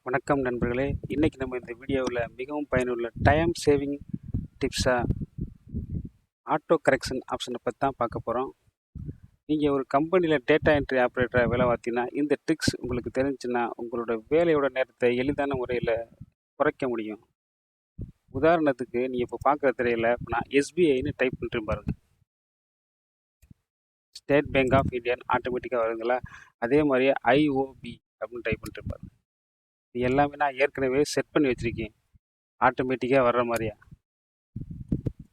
வணக்கம் நண்பர்களே. இன்றைக்கி நம்ம இந்த வீடியோவில் மிகவும் பயனுள்ள டைம் சேவிங் டிப்ஸாக ஆட்டோ கரெக்ஷன் ஆப்ஷனை பற்றி தான் பார்க்க போகிறோம். நீங்கள் ஒரு கம்பெனியில் டேட்டா என்ட்ரி ஆப்ரேட்டராக வேலை பார்த்தீங்கன்னா இந்த ட்ரிக்ஸ் உங்களுக்கு தெரிஞ்சுன்னா உங்களோட வேலையோட நேரத்தை எளிதான முறையில் குறைக்க முடியும். உதாரணத்துக்கு நீங்கள் இப்போ பார்க்குற திரையில் இப்போ நான் எஸ்பிஐன்னு டைப் பண்ணிட்டு பாருங்கள். ஸ்டேட் பேங்க் ஆஃப் இந்தியான்னு ஆட்டோமேட்டிக்காக வருதுங்களா? அதே மாதிரியே ஐஓபி அப்படின்னு டைப் பண்ணிட்டு பாருங்கள். இது எல்லாமே நான் ஏற்கனவே செட் பண்ணி வச்சுருக்கேன் ஆட்டோமேட்டிக்காக வர்ற மாதிரியா.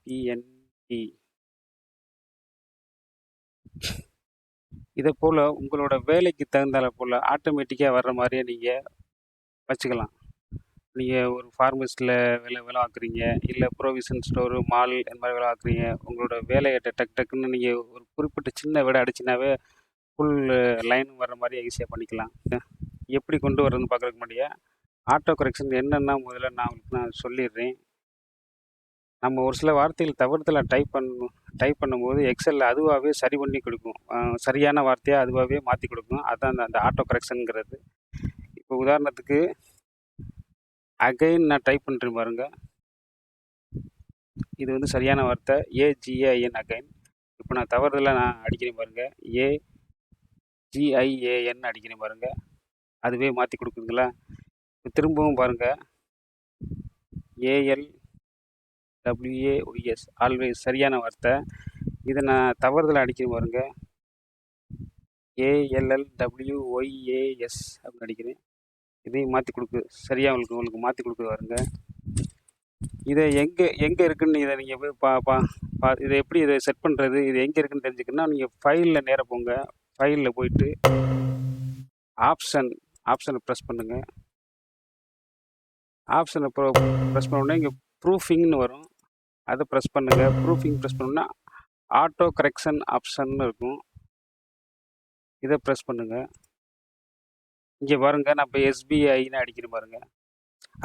பிஎன்டி இதை போல் உங்களோட வேலைக்கு தகுந்தால போல் ஆட்டோமேட்டிக்காக வர்ற மாதிரியே நீங்கள் வச்சுக்கலாம். நீங்கள் ஒரு ஃபார்மஸில் வேலை பார்க்குறீங்க, இல்லை ப்ரொவிஷன் ஸ்டோரு, மால் இந்த மாதிரி வேலை பார்க்குறீங்க. உங்களோட வேலையை டக்குன்னு நீங்கள் ஒரு குறிப்பிட்ட சின்ன விட அடிச்சினாவே ஃபுல் லைன் வர்ற மாதிரி ஈஸியாக பண்ணிக்கலாம். எப்படி கொண்டு வர்றதுன்னு பார்க்குறதுக்கு முன்னாடியே ஆட்டோ கரெக்ஷன் என்னென்னா முதல்ல நான் சொல்லிடுறேன். நம்ம ஒரு சில வார்த்தைகள் தவிர்த்தில் டைப் பண்ணும்போது எக்ஸலில் அதுவாகவே சரி பண்ணி கொடுக்கும். சரியான வார்த்தையாக அதுவாகவே மாற்றி கொடுக்கும். அதுதான் அந்த ஆட்டோ கரெக்ஷனுங்கிறது. இப்போ உதாரணத்துக்கு அகைன் நான் டைப் பண்ணுறேன் பாருங்கள். இது வந்து சரியான வார்த்தை ஏஜிஏஎன் அகைன். இப்போ நான் தவறுதலாக நான் அடிக்கிறேன் பாருங்கள், ஏஜிஐஏஎன் அடிக்கிறேன் பாருங்கள். அதுவே மாற்றி கொடுக்குதுங்களா? திரும்பவும் பாருங்கள், ஏஎல்டபிள்யூஏஒய்எஸ் ஆல்வேஸ் சரியான வார்த்தை. இதை நான் தவறுதல் அடிக்கிறேன் பாருங்க, ஏஎல்எல்டபிள்யூஒய்ஏஎஸ் அப்படின்னு அடிக்கிறேன். இதையும் மாற்றி கொடுக்கு சரியாக உங்களுக்கு மாற்றி கொடுக்குது பாருங்க. இதை எங்கே இருக்குதுன்னு இதை நீங்கள் போய் இதை எப்படி இதை செட் பண்ணுறது, இது எங்கே இருக்குதுன்னு தெரிஞ்சுக்கணுன்னா நீங்கள் ஃபைலில் நேராக போங்க. ஃபைலில் போயிட்டு ஆப்ஷனை ப்ரெஸ் பண்ணுங்கள். ஆப்ஷனை ப்ரெஸ் பண்ணோடனே இங்கே ப்ரூஃபிங்னு வரும், அதை ப்ரெஸ் பண்ணுங்கள். ப்ரூஃபிங் ப்ரெஸ் பண்ணோன்னா ஆட்டோ கரெக்ஷன் ஆப்ஷன் இருக்கும், இதை ப்ரெஸ் பண்ணுங்கள். இங்கே பாருங்கள், நான் இப்போ எஸ்பிஐன்னு அடிக்கிறேன் பாருங்கள்,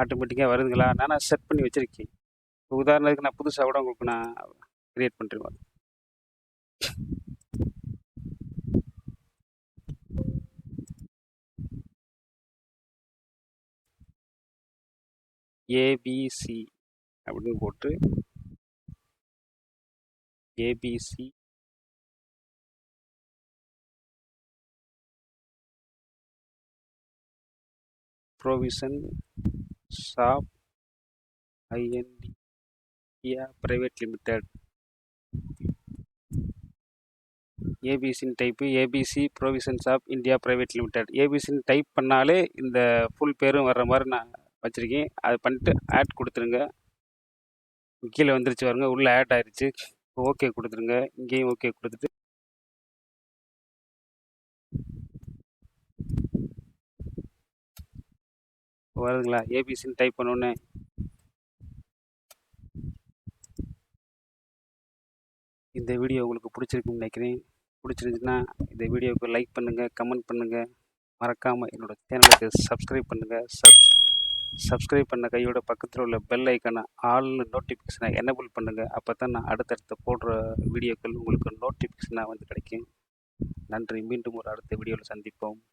ஆட்டோமேட்டிக்காக வருதுங்களா? நான் செட் பண்ணி வச்சுருக்கேன். உதாரணத்துக்கு நான் புதுசாக கூட உங்களுக்கு நான் க்ரியேட் பண்ணுறேன் பாருங்க. ஏபிசி அப்படின்னு போட்டு ABC provision shop India private limited. ஏபிசின்னு type, ABC provisions of India private limited. ஏபிசின்னு டைப் பண்ணாலே இந்த ஃபுல் பேரும் வர்ற மாதிரி நான் வச்சுருக்கேன். அது பண்ணிட்டு ஆட் கொடுத்துருங்க. கீழே வந்துருச்சு பாருங்க, உள்ளே ஆட் ஆயிடுச்சு. ஓகே கொடுத்துருங்க. இங்கேயும் ஓகே கொடுத்துட்டு வருதுங்களா? ஏபிசின்னு டைப் பண்ணோன்னே இந்த வீடியோ உங்களுக்கு பிடிச்சிருக்குன்னு நினைக்கிறேன். பிடிச்சிருந்துச்சுன்னா இந்த வீடியோவுக்கு லைக் பண்ணுங்கள், கமெண்ட் பண்ணுங்கள். மறக்காமல் என்னோடய சேனலுக்கு சப்ஸ்கிரைப் பண்ணுங்கள். சப்ஸ்கிரைப் பண்ண கையோட பக்கத்தில் உள்ள பெல் ஐக்கானை ஆல் நோட்டிஃபிகேஷனை எனேபிள் பண்ணுங்கள். அப்போ தான் நான் அடுத்தடுத்த போடுற வீடியோக்கள் உங்களுக்கு நோட்டிஃபிகேஷனாக வந்து கிடைக்கும். நன்றி. மீண்டும் ஒரு அடுத்த வீடியோவில் சந்திப்போம்.